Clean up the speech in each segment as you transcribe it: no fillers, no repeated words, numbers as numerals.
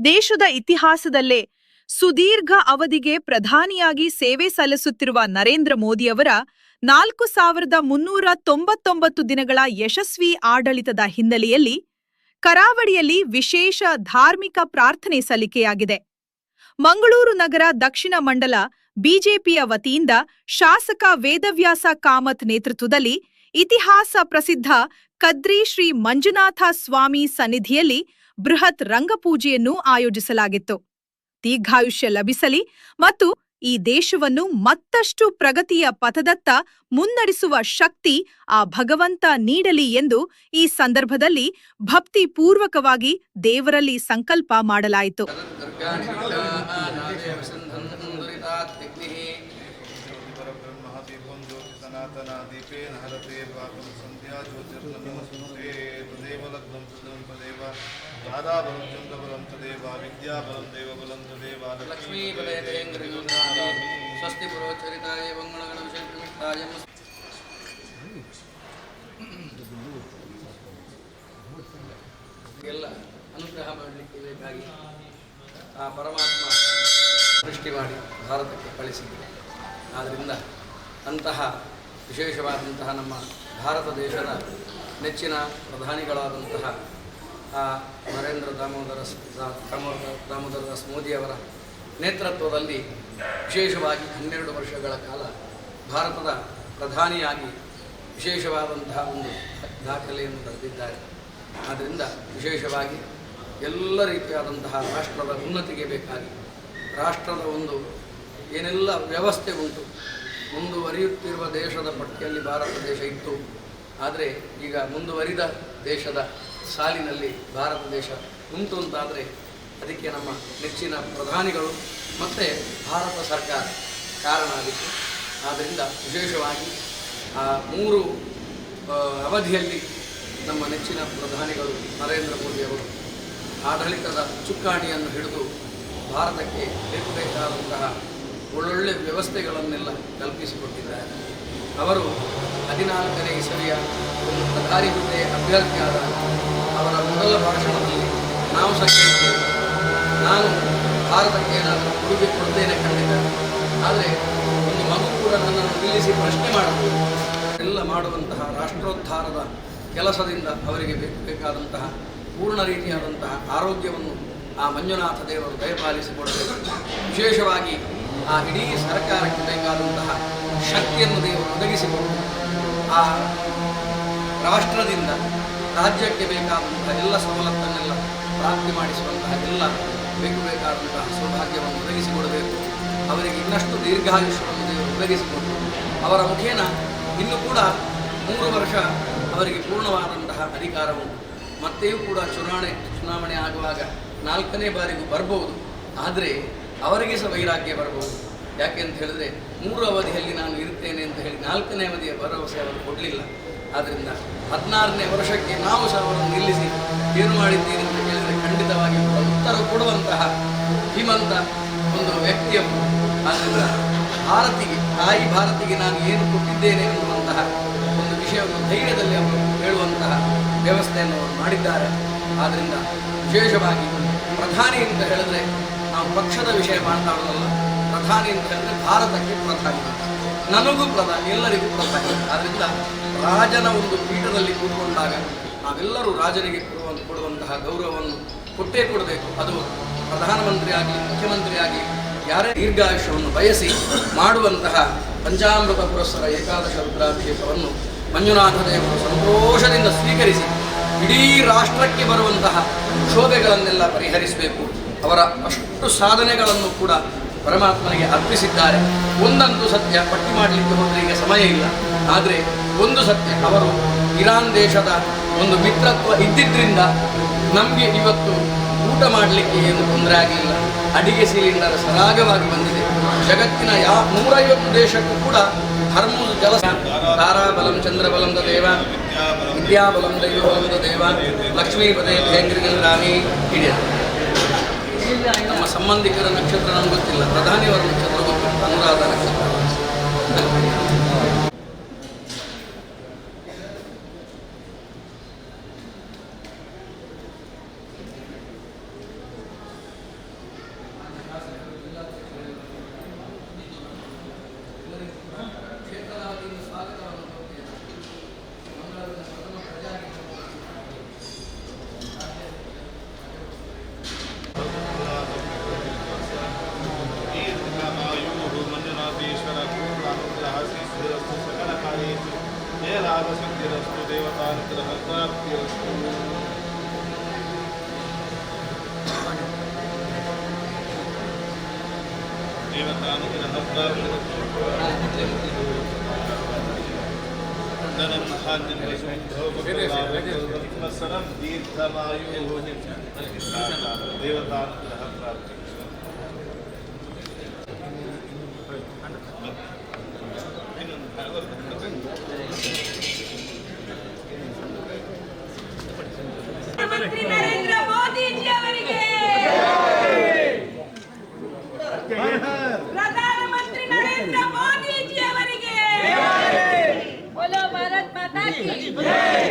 ದೇಶದ ಇತಿಹಾಸದಲ್ಲೇ ಸುದೀರ್ಘ ಅವಧಿಗೆ ಪ್ರಧಾನಿಯಾಗಿ ಸೇವೆ ಸಲ್ಲಿಸುತ್ತಿರುವ ನರೇಂದ್ರ ಮೋದಿಯವರ 4399 ದಿನಗಳ ಯಶಸ್ವಿ ಆಡಳಿತದ ಹಿನ್ನೆಲೆಯಲ್ಲಿ ಕರಾವಳಿಯಲ್ಲಿ ವಿಶೇಷ ಧಾರ್ಮಿಕ ಪ್ರಾರ್ಥನೆ ಸಲ್ಲಿಕೆಯಾಗಿದೆ. ಮಂಗಳೂರು ನಗರ ದಕ್ಷಿಣ ಮಂಡಲ ಬಿಜೆಪಿಯ ವತಿಯಿಂದ ಶಾಸಕ ವೇದವ್ಯಾಸ ಕಾಮತ್ ನೇತೃತ್ವದಲ್ಲಿ ಇತಿಹಾಸ ಪ್ರಸಿದ್ಧ ಕದ್ರಿ ಶ್ರೀ ಮಂಜುನಾಥ ಸ್ವಾಮಿ ಸನ್ನಿಧಿಯಲ್ಲಿ ಬೃಹತ್ ರಂಗಪೂಜೆಯನ್ನು ಆಯೋಜಿಸಲಾಗಿತ್ತು. ದೀರ್ಘಾಯುಷ್ಯ ಲಭಿಸಲಿ ಮತ್ತು ಈ ದೇಶವನ್ನು ಮತ್ತಷ್ಟು ಪ್ರಗತಿಯ ಪಥದತ್ತ ಮುನ್ನಡೆಸುವ ಶಕ್ತಿ ಆ ಭಗವಂತ ನೀಡಲಿ ಎಂದು ಈ ಸಂದರ್ಭದಲ್ಲಿ ಭಕ್ತಿಪೂರ್ವಕವಾಗಿ ದೇವರಲ್ಲಿ ಸಂಕಲ್ಪ ಮಾಡಲಾಯಿತು. लक्ष्मी स्वस्ति पुरोचरिताय मंगलगणविषयताय ಎಲ್ಲ ಅನುಗ್ರಹ ಮಾಡಲಿಕ್ಕೆ ಬೇಕಾಗಿ ಆ ಪರಮಾತ್ಮ ಸೃಷ್ಟಿ ಮಾಡಿ ಭಾರತಕ್ಕೆ ಕಳಿಸಿದೆ. ಆದ್ದರಿಂದ ಅಂತಹ ವಿಶೇಷವಾದಂತಹ ನಮ್ಮ ಭಾರತ ದೇಶದ ನೆಚ್ಚಿನ ಪ್ರಧಾನಿಗಳಾದಂತಹ ನರೇಂದ್ರ ದಾಮೋದರ ದಾಸ್ ಮೋದಿಯವರ ನೇತೃತ್ವದಲ್ಲಿ ವಿಶೇಷವಾಗಿ 12 ವರ್ಷಗಳ ಕಾಲ ಭಾರತದ ಪ್ರಧಾನಿಯಾಗಿ ವಿಶೇಷವಾದಂತಹ ಒಂದು ದಾಖಲೆಯನ್ನು ಬರೆದಿದ್ದಾರೆ. ಆದ್ದರಿಂದ ವಿಶೇಷವಾಗಿ ಎಲ್ಲ ರೀತಿಯಾದಂತಹ ರಾಷ್ಟ್ರದ ಉನ್ನತಿಗೆ ಬೇಕಾಗಿ ರಾಷ್ಟ್ರದ ಒಂದು ಏನೆಲ್ಲ ವ್ಯವಸ್ಥೆ ಉಂಟು, ಮುಂದುವರಿಯುತ್ತಿರುವ ದೇಶದ ಪಟ್ಟಿಯಲ್ಲಿ ಭಾರತ ದೇಶ ಇತ್ತು. ಆದರೆ ಈಗ ಮುಂದುವರಿದ ದೇಶದ ಸಾಲಿನಲ್ಲಿ ಭಾರತ ದೇಶ ಉಂಟು ಅಂತಾದರೆ ಅದಕ್ಕೆ ನಮ್ಮ ನೆಚ್ಚಿನ ಪ್ರಧಾನಿಗಳು ಮತ್ತು ಭಾರತ ಸರ್ಕಾರ ಕಾರಣ ಆಗಿತ್ತು. ಆದ್ದರಿಂದ ವಿಶೇಷವಾಗಿ ಆ 3 ಅವಧಿಯಲ್ಲಿ ನಮ್ಮ ನೆಚ್ಚಿನ ಪ್ರಧಾನಿಗಳು ನರೇಂದ್ರ ಮೋದಿಯವರು ಆಡಳಿತದ ಚುಕ್ಕಾಣಿಯನ್ನು ಹಿಡಿದು ಭಾರತಕ್ಕೆ ಬೇಕಾದಂತಹ ಒಳ್ಳೊಳ್ಳೆ ವ್ಯವಸ್ಥೆಗಳನ್ನೆಲ್ಲ ಕಲ್ಪಿಸಿಕೊಟ್ಟಿದ್ದಾರೆ. ಅವರು 14ನೇ ಇಸವಿಯ ಒಂದು ಪ್ರಧಾನಿ ಹುದ್ದೆ ಅಭ್ಯರ್ಥಿಯಾದಾಗ ಅವರ ಮೊದಲ ಭಾಷಣದಲ್ಲಿ ನಾವು ಸಂಕೇತಿದ್ದೇವೆ, ನಾನು ಭಾರತಕ್ಕೆ ಏನಾದರೂ ಕೊಡುಗೆ ಕೊಡ್ತೇನೆ ಖಂಡಿತ, ಆದರೆ ಒಂದು ಮಗು ಕೂಡ ನನ್ನನ್ನು ನಿಲ್ಲಿಸಿ ಪ್ರಶ್ನೆ ಮಾಡಬಹುದು. ಎಲ್ಲ ಮಾಡುವಂತಹ ರಾಷ್ಟ್ರೋದ್ಧಾರದ ಕೆಲಸದಿಂದ ಅವರಿಗೆ ಬೇಕಾದಂತಹ ಪೂರ್ಣ ರೀತಿಯಾದಂತಹ ಆರೋಗ್ಯವನ್ನು ಆ ಮಂಜುನಾಥ ದೇವರು ದಯಪಾಲಿಸಿಕೊಡಬೇಕು. ವಿಶೇಷವಾಗಿ ಆ ಇಡೀ ಸರ್ಕಾರಕ್ಕೆ ಬೇಕಾದಂತಹ ಶಕ್ತಿಯನ್ನು ದೇವರು ಒದಗಿಸಿಕೊಂಡು ಆ ರಾಷ್ಟ್ರದಿಂದ ರಾಜ್ಯಕ್ಕೆ ಬೇಕಾದಂತಹ ಎಲ್ಲ ಸವಲತ್ತನ್ನೆಲ್ಲ ಪ್ರಾಪ್ತಿ ಮಾಡಿಸುವಂತಹ ಎಲ್ಲ ಬೇಕಾದಂತಹ ಸೌಭಾಗ್ಯವನ್ನು ಒದಗಿಸಿಕೊಡಬೇಕು. ಅವರಿಗೆ ಇನ್ನಷ್ಟು ದೀರ್ಘಾಯುಷ್ಯವನ್ನು ದೇವರು ಒದಗಿಸಿಕೊಟ್ಟು ಅವರ ಮುಖೇನ ಇನ್ನೂ ಕೂಡ 3 ವರ್ಷ ಅವರಿಗೆ ಪೂರ್ಣವಾದಂತಹ ಅಧಿಕಾರವು ಮತ್ತೆಯೂ ಕೂಡ ಚುನಾವಣೆ ಆಗುವಾಗ 4ನೇ ಬಾರಿಗೂ ಬರ್ಬೋದು. ಆದರೆ ಅವರಿಗೆ ಸಹ ವೈರಾಗ್ಯ ಬರ್ಬೋದು. ಯಾಕೆ ಅಂತ ಹೇಳಿದ್ರೆ 3 ಅವಧಿಯಲ್ಲಿ ನಾನು ಇರ್ತೇನೆ ಅಂತ ಹೇಳಿ 4ನೇ ಅವಧಿಯ ಭರವಸೆ ಅವರು ಕೊಡಲಿಲ್ಲ. ಆದ್ದರಿಂದ 16ನೇ ವರ್ಷಕ್ಕೆ ನಾವು ಸಹ ಅವರನ್ನು ನಿಲ್ಲಿಸಿ ಏನು ಮಾಡಿದ್ದೀರಿ ಅಂತ ಹೇಳಿದರೆ ಖಂಡಿತವಾಗಿ ಉತ್ತರ ಕೊಡುವಂತಹ ಧೀಮಂತ ಒಂದು ವ್ಯಕ್ತಿಯವರು. ಆದ್ದರಿಂದ ತಾಯಿ ಭಾರತಿಗೆ ನಾನು ಏನು ಕೊಟ್ಟಿದ್ದೇನೆ ಎನ್ನುವಂತಹ ಒಂದು ವಿಷಯವನ್ನು ಧೈರ್ಯದಲ್ಲಿ ಅವರು ಹೇಳುವಂತಹ ವ್ಯವಸ್ಥೆಯನ್ನು ಅವರು ಮಾಡಿದ್ದಾರೆ. ಆದ್ದರಿಂದ ವಿಶೇಷವಾಗಿ ಪ್ರಧಾನಿ ಅಂತ ಹೇಳಿದ್ರೆ ನಾವು ಪಕ್ಷದ ವಿಷಯ ಮಾತನಾಡೋದಲ್ಲ. ಪ್ರಧಾನಿ ಅಂತ ಹೇಳಿದ್ರೆ ಭಾರತಕ್ಕೆ ಪ್ರಧಾನಿ, ನನಗೂ ಪ್ರಧಾನಿ, ಎಲ್ಲರಿಗೂ ಪ್ರಧಾನಿ. ಆದ್ದರಿಂದ ರಾಜನ ಒಂದು ಪೀಠದಲ್ಲಿ ಕೂತ್ಕೊಂಡಾಗ ನಾವೆಲ್ಲರೂ ರಾಜನಿಗೆ ಕೊಡುವಂತಹ ಗೌರವವನ್ನು ಕೊಟ್ಟೇ ಕೊಡಬೇಕು. ಅದು ಪ್ರಧಾನಮಂತ್ರಿ ಆಗಲಿ ಮುಖ್ಯಮಂತ್ರಿ ಆಗಲಿ ಯಾರೇ ದೀರ್ಘಾಯುಷ್ಯವನ್ನು ಬಯಸಿ ಮಾಡುವಂತಹ ಪಂಚಾಮೃತ ಪುರಸ್ಸರ ಏಕಾದಶ ರುದ್ರಾಭಿಷೇಕವನ್ನು ಮಂಜುನಾಥ ದೇವರು ಸಂತೋಷದಿಂದ ಸ್ವೀಕರಿಸಿ ಇಡೀ ರಾಷ್ಟ್ರಕ್ಕೆ ಬರುವಂತಹ ಕ್ಷೋಭೆಗಳನ್ನೆಲ್ಲ ಪರಿಹರಿಸಬೇಕು. ಅವರ ಅಷ್ಟು ಸಾಧನೆಗಳನ್ನು ಕೂಡ ಪರಮಾತ್ಮನಿಗೆ ಅರ್ಪಿಸಿದ್ದಾರೆ. ಒಂದಂತೂ ಸತ್ಯ, ಪಟ್ಟಿ ಮಾಡಲಿಕ್ಕೆ ಹೋದರೆ ಈಗ ಸಮಯ ಇಲ್ಲ. ಆದರೆ ಒಂದು ಸತ್ಯ, ಅವರು ಇರಾನ್ ದೇಶದ ಒಂದು ಮಿತ್ರತ್ವ ಇದ್ದಿದ್ದರಿಂದ ನಮಗೆ ಇವತ್ತು ಊಟ ಮಾಡಲಿಕ್ಕೆ ಏನು ತೊಂದರೆ ಆಗಲಿಲ್ಲ. ಅಡಿಗೆ ಸಿಲಿಂಡರ್ ಸರಾಗವಾಗಿ ಬಂದಿದೆ. ಜಗತ್ತಿನ 150 ದೇಶಕ್ಕೂ ಕೂಡ ಹರ್ಮುಜ್ ಜಲ ತಾರಾಬಲಂ ಚಂದ್ರಬಲಂ ದೇವ ವಿದ್ಯಾಬಲಂ ದೈವಬಲಂ ದೇವ ಲಕ್ಷ್ಮೀಪದೇ ಭೇಂಗ್ರಿರಾಮಿ ಹಿಡಿಯ. ನಮ್ಮ ಸಂಬಂಧಿಕರ ನಕ್ಷತ್ರ ನಮ್ಗೆ ಗೊತ್ತಿಲ್ಲ, ಪ್ರಧಾನಿಯವರ ನಕ್ಷತ್ರ ಗೊತ್ತಿಲ್ಲ, ಅನುರಾಧ ನಕ್ಷತ್ರ. ಪ್ರಧಾನಮಂತ್ರಿ ನರೇಂದ್ರ ಮೋದಿಜಿ ಅವರಿಗೆ ಪ್ರಧಾನಮಂತ್ರಿ ನರೇಂದ್ರ ಮೋದಿಜಿ ಅವರಿಗೆ बोलो भारत माता की जय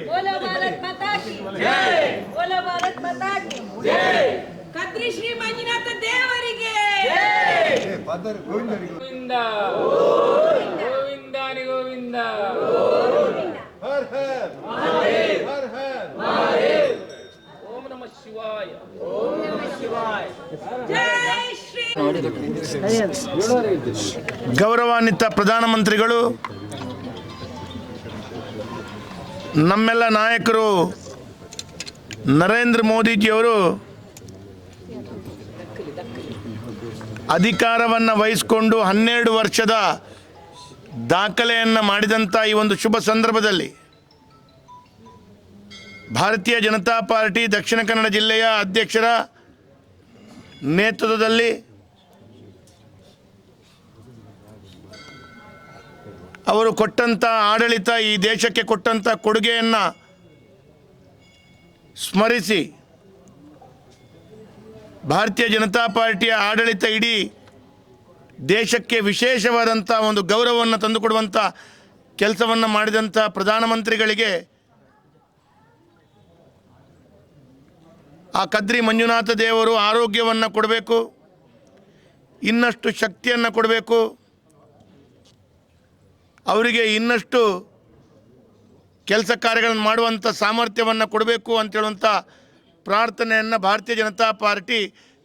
बोलो भारत माता की जय बोलो भारत माता की जय कद्री श्री मंजुनाथ देवರಿಗೆ जय ಗೋವಿಂದ ಗೋವಿಂದಾನಿ ಗೋವಿಂದ ಹರ ಹರ ಮಹಾದೇವ್ ಹರ ಹರ ಮಹಾದೇವ್ ಓಂ ನಮಃ ಶಿವಾಯ ಓಂ ನಮಃ ಶಿವಾಯ जय श्री ಗೌರವಾನ್ವಿತ ಪ್ರಧಾನಮಂತ್ರಿಗಳು, ನಮ್ಮೆಲ್ಲ ನಾಯಕರು ನರೇಂದ್ರ ಮೋದಿಜಿಯವರು ಅಧಿಕಾರವನ್ನು ವಹಿಸಿಕೊಂಡು 12 ವರ್ಷದ ದಾಖಲೆಯನ್ನು ಮಾಡಿದಂಥ ಈ ಒಂದು ಶುಭ ಸಂದರ್ಭದಲ್ಲಿ ಭಾರತೀಯ ಜನತಾ ಪಾರ್ಟಿ ದಕ್ಷಿಣ ಕನ್ನಡ ಜಿಲ್ಲೆಯ ಅಧ್ಯಕ್ಷರ ನೇತೃತ್ವದಲ್ಲಿ ಅವರು ಕೊಟ್ಟಂಥ ಆಡಳಿತ, ಈ ದೇಶಕ್ಕೆ ಕೊಟ್ಟಂಥ ಕೊಡುಗೆಯನ್ನು ಸ್ಮರಿಸಿ ಭಾರತೀಯ ಜನತಾ ಪಾರ್ಟಿಯ ಆಡಳಿತ ಇಡೀ ದೇಶಕ್ಕೆ ವಿಶೇಷವಾದಂಥ ಒಂದು ಗೌರವವನ್ನು ತಂದುಕೊಡುವಂಥ ಕೆಲಸವನ್ನು ಮಾಡಿದಂಥ ಪ್ರಧಾನಮಂತ್ರಿಗಳಿಗೆ ಆ ಕದ್ರಿ ಮಂಜುನಾಥ ದೇವರು ಆರೋಗ್ಯವನ್ನು ಕೊಡಬೇಕು, ಇನ್ನಷ್ಟು ಶಕ್ತಿಯನ್ನು ಕೊಡಬೇಕು, ಅವರಿಗೆ ಇನ್ನಷ್ಟು ಕೆಲಸ ಕಾರ್ಯಗಳನ್ನು ಮಾಡುವಂಥ ಸಾಮರ್ಥ್ಯವನ್ನು ಕೊಡಬೇಕು ಅಂತೇಳುವಂಥ ಪ್ರಾರ್ಥನೆಯನ್ನು ಭಾರತೀಯ ಜನತಾ ಪಾರ್ಟಿ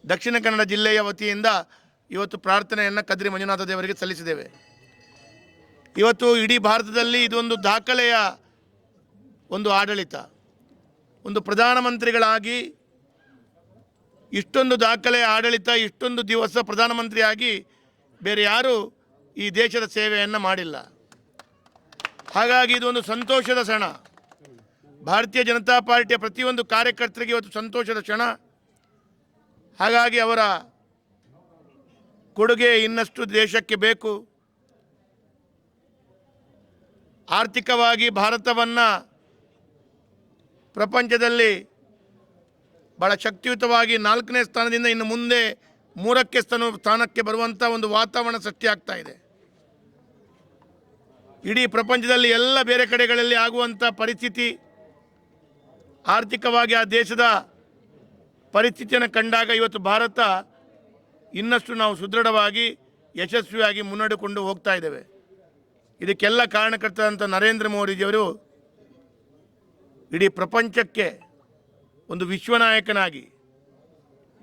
ದಕ್ಷಿಣ ಕನ್ನಡ ಜಿಲ್ಲೆಯ ವತಿಯಿಂದ ಇವತ್ತು ಪ್ರಾರ್ಥನೆಯನ್ನು ಕದ್ರಿ ಮಂಜುನಾಥ ದೇವರಿಗೆ ಸಲ್ಲಿಸಿದ್ದೇವೆ. ಇವತ್ತು ಇಡೀ ಭಾರತದಲ್ಲಿ ಇದೊಂದು ದಾಖಲೆಯ ಒಂದು ಆಡಳಿತ. ಒಂದು ಪ್ರಧಾನಮಂತ್ರಿಗಳಾಗಿ ಇಷ್ಟೊಂದು ದಾಖಲೆಯ ಆಡಳಿತ, ಇಷ್ಟೊಂದು ದಿವಸ ಪ್ರಧಾನಮಂತ್ರಿಯಾಗಿ ಬೇರೆ ಯಾರೂ ಈ ದೇಶದ ಸೇವೆಯನ್ನು ಮಾಡಿಲ್ಲ. ಹಾಗಾಗಿ ಇದೊಂದು ಸಂತೋಷದ ಕ್ಷಣ. ಭಾರತೀಯ ಜನತಾ ಪಾರ್ಟಿಯ ಪ್ರತಿಯೊಂದು ಕಾರ್ಯಕರ್ತರಿಗೆ ಇವತ್ತು ಸಂತೋಷದ ಕ್ಷಣ. ಹಾಗಾಗಿ ಅವರ ಕೊಡುಗೆ ಇನ್ನಷ್ಟು ದೇಶಕ್ಕೆ ಬೇಕು. ಆರ್ಥಿಕವಾಗಿ ಭಾರತವನ್ನು ಪ್ರಪಂಚದಲ್ಲಿ ಭಾಳ ಶಕ್ತಿಯುತವಾಗಿ 4ನೇ ಸ್ಥಾನದಿಂದ ಇನ್ನು ಮುಂದೆ 3ಕ್ಕೆ ಸ್ಥಾನಕ್ಕೆ ಬರುವಂಥ ಒಂದು ವಾತಾವರಣ ಸೃಷ್ಟಿಯಾಗ್ತಾ ಇದೆ. ಇಡೀ ಪ್ರಪಂಚದಲ್ಲಿ ಎಲ್ಲ ಬೇರೆ ಕಡೆಗಳಲ್ಲಿ ಆಗುವಂಥ ಪರಿಸ್ಥಿತಿ, ಆರ್ಥಿಕವಾಗಿ ಆ ದೇಶದ ಪರಿಸ್ಥಿತಿಯನ್ನು ಕಂಡಾಗ ಇವತ್ತು ಭಾರತ ಇನ್ನಷ್ಟು ನಾವು ಸುದೃಢವಾಗಿ ಯಶಸ್ವಿಯಾಗಿ ಮುನ್ನಡೆಕೊಂಡು ಹೋಗ್ತಾ ಇದ್ದೇವೆ. ಇದಕ್ಕೆಲ್ಲ ಕಾರಣಕರ್ತರಂಥ ನರೇಂದ್ರ ಮೋದಿಜಿಯವರು ಇಡೀ ಪ್ರಪಂಚಕ್ಕೆ ಒಂದು ವಿಶ್ವನಾಯಕನಾಗಿ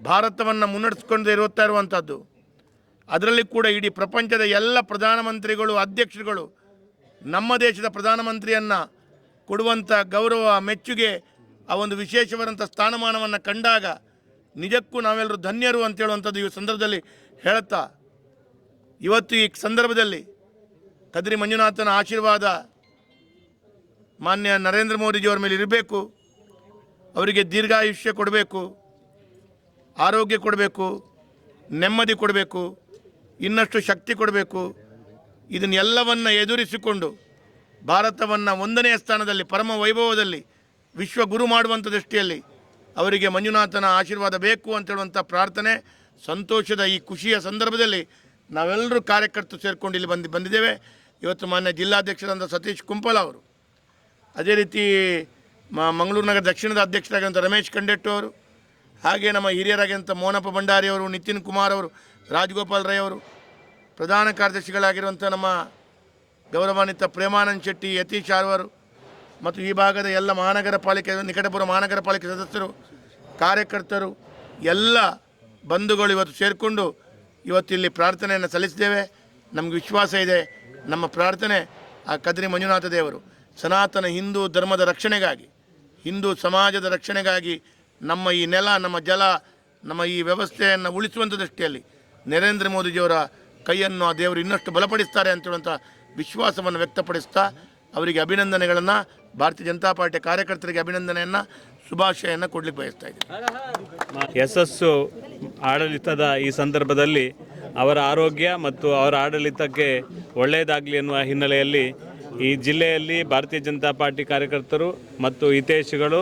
ಭಾರತವನ್ನು ಮುನ್ನಡೆಸ್ಕೊಂಡು ಇರುತ್ತಾ ಇರುವಂಥದ್ದು. ಅದರಲ್ಲಿ ಕೂಡ ಇಡೀ ಪ್ರಪಂಚದ ಎಲ್ಲ ಪ್ರಧಾನಮಂತ್ರಿಗಳು, ಅಧ್ಯಕ್ಷರುಗಳು ನಮ್ಮ ದೇಶದ ಪ್ರಧಾನಮಂತ್ರಿಯನ್ನು ಕೊಡುವಂಥ ಗೌರವ, ಮೆಚ್ಚುಗೆ, ಆ ಒಂದು ವಿಶೇಷವಾದಂಥ ಸ್ಥಾನಮಾನವನ್ನು ಕಂಡಾಗ ನಿಜಕ್ಕೂ ನಾವೆಲ್ಲರೂ ಧನ್ಯರು ಅಂತೇಳುವಂಥದ್ದು ಈ ಸಂದರ್ಭದಲ್ಲಿ ಹೇಳುತ್ತಾ, ಇವತ್ತು ಈ ಸಂದರ್ಭದಲ್ಲಿ ಕದ್ರಿ ಮಂಜುನಾಥನ ಆಶೀರ್ವಾದ ಮಾನ್ಯ ನರೇಂದ್ರ ಮೋದಿಜಿಯವರ ಮೇಲೆ ಇರಬೇಕು. ಅವರಿಗೆ ದೀರ್ಘಾಯುಷ್ಯ ಕೊಡಬೇಕು, ಆರೋಗ್ಯ ಕೊಡಬೇಕು, ನೆಮ್ಮದಿ ಕೊಡಬೇಕು, ಇನ್ನಷ್ಟು ಶಕ್ತಿ ಕೊಡಬೇಕು. ಇದನ್ನೆಲ್ಲವನ್ನು ಎದುರಿಸಿಕೊಂಡು ಭಾರತವನ್ನು 1ನೇ ಸ್ಥಾನದಲ್ಲಿ ಪರಮ ವೈಭವದಲ್ಲಿ ವಿಶ್ವಗುರು ಮಾಡುವಂಥ ದೃಷ್ಟಿಯಲ್ಲಿ ಅವರಿಗೆ ಮಂಜುನಾಥನ ಆಶೀರ್ವಾದ ಬೇಕು ಅಂತೇಳುವಂಥ ಪ್ರಾರ್ಥನೆ. ಸಂತೋಷದ ಈ ಖುಷಿಯ ಸಂದರ್ಭದಲ್ಲಿ ನಾವೆಲ್ಲರೂ ಕಾರ್ಯಕರ್ತರು ಸೇರಿಕೊಂಡು ಇಲ್ಲಿ ಬಂದಿದ್ದೇವೆ. ಇವತ್ತು ಮಾನ್ಯ ಜಿಲ್ಲಾಧ್ಯಕ್ಷರಾದ ಸತೀಶ್ ಕುಂಪಲ್ ಅವರು, ಅದೇ ರೀತಿ ಮಂಗಳೂರು ನಗರ ದಕ್ಷಿಣದ ಅಧ್ಯಕ್ಷರಾಗಿರುವಂಥ ರಮೇಶ್ ಕಂಡೆಟ್ಟು ಅವರು, ಹಾಗೆ ನಮ್ಮ ಹಿರಿಯರಾಗಿರುವಂಥ ಮೋನಪ್ಪ ಭಂಡಾರಿ ಅವರು, ನಿತಿನ್ ಕುಮಾರ್ ಅವರು, ರಾಜಗೋಪಾಲ್ ರೈ ಅವರು, ಪ್ರಧಾನ ಕಾರ್ಯದರ್ಶಿಗಳಾಗಿರುವಂಥ ನಮ್ಮ ಗೌರವಾನ್ವಿತ ಪ್ರೇಮಾನಂದ್ ಶೆಟ್ಟಿ, ಯತೀಶ್ ಆರ್ವರು ಮತ್ತು ಈ ಭಾಗದ ಎಲ್ಲ ಮಹಾನಗರ ಪಾಲಿಕೆ, ನಿಕಟಪುರ ಮಹಾನಗರ ಪಾಲಿಕೆ ಸದಸ್ಯರು, ಕಾರ್ಯಕರ್ತರು, ಎಲ್ಲ ಬಂಧುಗಳು ಇವತ್ತು ಸೇರಿಕೊಂಡು ಇವತ್ತಿಲ್ಲಿ ಪ್ರಾರ್ಥನೆಯನ್ನು ಸಲ್ಲಿಸಿದ್ದೇವೆ. ನಮಗೆ ವಿಶ್ವಾಸ ಇದೆ, ನಮ್ಮ ಪ್ರಾರ್ಥನೆ ಆ ಕದ್ರಿ ಮಂಜುನಾಥ ದೇವರು ಸನಾತನ ಹಿಂದೂ ಧರ್ಮದ ರಕ್ಷಣೆಗಾಗಿ, ಹಿಂದೂ ಸಮಾಜದ ರಕ್ಷಣೆಗಾಗಿ, ನಮ್ಮ ಈ ನೆಲ, ನಮ್ಮ ಜಲ, ನಮ್ಮ ಈ ವ್ಯವಸ್ಥೆಯನ್ನು ಉಳಿಸುವಂಥ ದೃಷ್ಟಿಯಲ್ಲಿ ನರೇಂದ್ರ ಮೋದಿಜಿಯವರ ಕೈಯನ್ನು ಆ ದೇವರು ಇನ್ನಷ್ಟು ಬಲಪಡಿಸ್ತಾರೆ ಅಂತೇಳುವಂಥ ವಿಶ್ವಾಸವನ್ನು ವ್ಯಕ್ತಪಡಿಸ್ತಾ ಅವರಿಗೆ ಅಭಿನಂದನೆಗಳನ್ನು, ಭಾರತೀಯ ಜನತಾ ಪಾರ್ಟಿಯ ಕಾರ್ಯಕರ್ತರಿಗೆ ಅಭಿನಂದನೆಯನ್ನು, ಶುಭಾಶಯನ್ನು ಕೊಡಲಿಕ್ಕೆ ಬಯಸ್ತಾ ಇದ್ದೀನಿ. ಯಶಸ್ಸು ಆಡಳಿತದ ಈ ಸಂದರ್ಭದಲ್ಲಿ ಅವರ ಆರೋಗ್ಯ ಮತ್ತು ಅವರ ಆಡಳಿತಕ್ಕೆ ಒಳ್ಳೆಯದಾಗಲಿ ಎನ್ನುವ ಹಿನ್ನೆಲೆಯಲ್ಲಿ ಈ ಜಿಲ್ಲೆಯಲ್ಲಿ ಭಾರತೀಯ ಜನತಾ ಪಾರ್ಟಿ ಕಾರ್ಯಕರ್ತರು ಮತ್ತು ಹಿತೈಷಿಗಳು,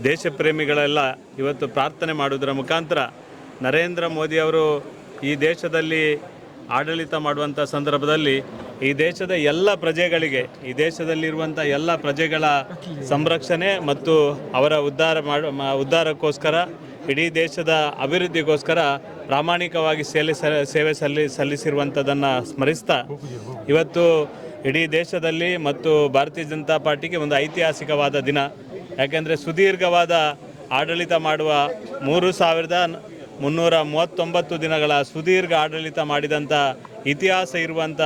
ದೇಶಪ್ರೇಮಿಗಳೆಲ್ಲ ಇವತ್ತು ಪ್ರಾರ್ಥನೆ ಮಾಡುವುದರ ಮುಖಾಂತರ ನರೇಂದ್ರ ಮೋದಿಯವರು ಈ ದೇಶದಲ್ಲಿ ಆಡಳಿತ ಮಾಡುವಂಥ ಸಂದರ್ಭದಲ್ಲಿ ಈ ದೇಶದ ಎಲ್ಲ ಪ್ರಜೆಗಳಿಗೆ, ಈ ದೇಶದಲ್ಲಿರುವಂಥ ಎಲ್ಲ ಪ್ರಜೆಗಳ ಸಂರಕ್ಷಣೆ ಮತ್ತು ಅವರ ಉದ್ಧಾರಕ್ಕೋಸ್ಕರ, ಇಡೀ ದೇಶದ ಅಭಿವೃದ್ಧಿಗೋಸ್ಕರ ಪ್ರಾಮಾಣಿಕವಾಗಿ ಸೇವೆ ಸಲ್ಲಿಸಿರುವಂಥದ್ದನ್ನು ಸ್ಮರಿಸ್ತಾ ಇವತ್ತು ಇಡೀ ದೇಶದಲ್ಲಿ ಮತ್ತು ಭಾರತೀಯ ಜನತಾ ಪಾರ್ಟಿಗೆ ಒಂದು ಐತಿಹಾಸಿಕವಾದ ದಿನ. ಯಾಕೆಂದರೆ ಸುದೀರ್ಘವಾದ ಆಡಳಿತ ಮಾಡುವ 3,339 ದಿನಗಳ ಸುದೀರ್ಘ ಆಡಳಿತ ಮಾಡಿದಂಥ ಇತಿಹಾಸ ಇರುವಂಥ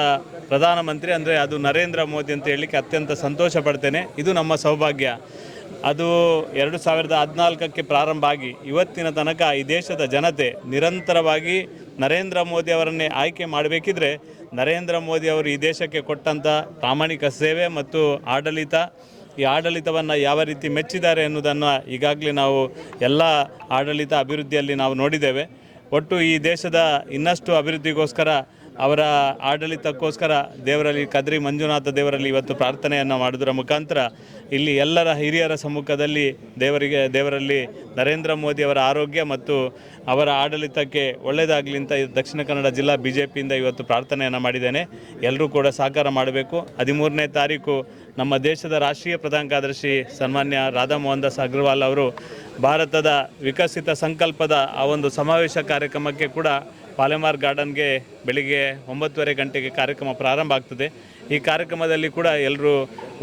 ಪ್ರಧಾನಮಂತ್ರಿ ಅಂದರೆ ಅದು ನರೇಂದ್ರ ಮೋದಿ ಅಂತ ಹೇಳಲಿಕ್ಕೆ ಅತ್ಯಂತ ಸಂತೋಷ ಪಡ್ತೇನೆ. ಇದು ನಮ್ಮ ಸೌಭಾಗ್ಯ. ಅದು 2014ಕ್ಕೆ ಪ್ರಾರಂಭ ಆಗಿ ಇವತ್ತಿನ ತನಕ ಈ ದೇಶದ ಜನತೆ ನಿರಂತರವಾಗಿ ನರೇಂದ್ರ ಮೋದಿ ಅವರನ್ನೇ ಆಯ್ಕೆ ಮಾಡಬೇಕಿದ್ರೆ ನರೇಂದ್ರ ಮೋದಿ ಅವರು ಈ ದೇಶಕ್ಕೆ ಕೊಟ್ಟಂಥ ಪ್ರಾಮಾಣಿಕ ಸೇವೆ ಮತ್ತು ಆಡಳಿತ, ಈ ಆಡಳಿತವನ್ನು ಯಾವ ರೀತಿ ಮೆಚ್ಚಿದ್ದಾರೆ ಎನ್ನುವುದನ್ನು ಈಗಾಗಲೇ ನಾವು ಎಲ್ಲ ಆಡಳಿತ ಅಭಿವೃದ್ಧಿಯಲ್ಲಿ ನಾವು ನೋಡಿದ್ದೇವೆ. ಒಟ್ಟು ಈ ದೇಶದ ಇನ್ನಷ್ಟು ಅಭಿವೃದ್ಧಿಗೋಸ್ಕರ, ಅವರ ಆಡಳಿತಕ್ಕೋಸ್ಕರ ದೇವರಲ್ಲಿ, ಕದ್ರಿ ಮಂಜುನಾಥ ದೇವರಲ್ಲಿ ಇವತ್ತು ಪ್ರಾರ್ಥನೆಯನ್ನು ಮಾಡೋದರ ಮುಖಾಂತರ ಇಲ್ಲಿ ಎಲ್ಲರ ಹಿರಿಯರ ಸಮ್ಮುಖದಲ್ಲಿ ದೇವರಲ್ಲಿ ನರೇಂದ್ರ ಮೋದಿ ಅವರ ಆರೋಗ್ಯ ಮತ್ತು ಅವರ ಆಡಳಿತಕ್ಕೆ ಒಳ್ಳೆಯದಾಗಲಿ ಅಂತ ದಕ್ಷಿಣ ಕನ್ನಡ ಜಿಲ್ಲಾ BJPಯಿಂದ ಇವತ್ತು ಪ್ರಾರ್ಥನೆಯನ್ನು ಮಾಡಿದ್ದೇನೆ. ಎಲ್ಲರೂ ಕೂಡ ಸಹಕಾರ ಮಾಡಬೇಕು. 13ನೇ ತಾರೀಕು ನಮ್ಮ ದೇಶದ ರಾಷ್ಟ್ರೀಯ ಪ್ರಧಾನ ಕಾರ್ಯದರ್ಶಿ ಸನ್ಮಾನ್ಯ ರಾಧಾ ಮೋಹನ್ ದಾಸ್ ಅಗ್ರವಾಲ್ ಅವರು ಭಾರತದ ವಿಕಸಿತ ಸಂಕಲ್ಪದ ಆ ಒಂದು ಸಮಾವೇಶ ಕಾರ್ಯಕ್ರಮಕ್ಕೆ ಕೂಡ ಪಾಲೆಮಾರ್ ಗಾರ್ಡನ್ಗೆ ಬೆಳಿಗ್ಗೆ 9:30 ಗಂಟೆಗೆ ಕಾರ್ಯಕ್ರಮ ಪ್ರಾರಂಭ ಆಗ್ತದೆ. ಈ ಕಾರ್ಯಕ್ರಮದಲ್ಲಿ ಕೂಡ ಎಲ್ಲರೂ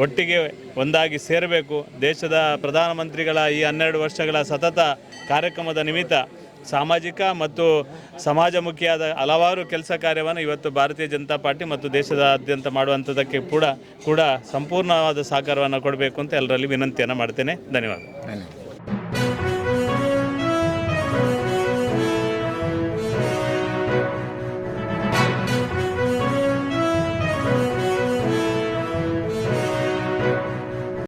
ಒಟ್ಟಿಗೆ ಒಂದಾಗಿ ಸೇರಬೇಕು. ದೇಶದ ಪ್ರಧಾನಮಂತ್ರಿಗಳ ಈ 12 ವರ್ಷಗಳ ಸತತ ಕಾರ್ಯಕ್ರಮದ ನಿಮಿತ್ತ ಸಾಮಾಜಿಕ ಮತ್ತು ಸಮಾಜಮುಖಿಯಾದ ಹಲವಾರು ಕೆಲಸ ಕಾರ್ಯವನ್ನು ಇವತ್ತು ಭಾರತೀಯ ಜನತಾ ಪಾರ್ಟಿ ಮತ್ತು ದೇಶದಾದ್ಯಂತ ಮಾಡುವಂಥದ್ದಕ್ಕೆ ಕೂಡ ಸಂಪೂರ್ಣವಾದ ಸಹಕಾರವನ್ನು ಕೊಡಬೇಕು ಅಂತ ಎಲ್ಲರಲ್ಲಿ ವಿನಂತಿಯನ್ನು ಮಾಡ್ತೇನೆ. ಧನ್ಯವಾದ.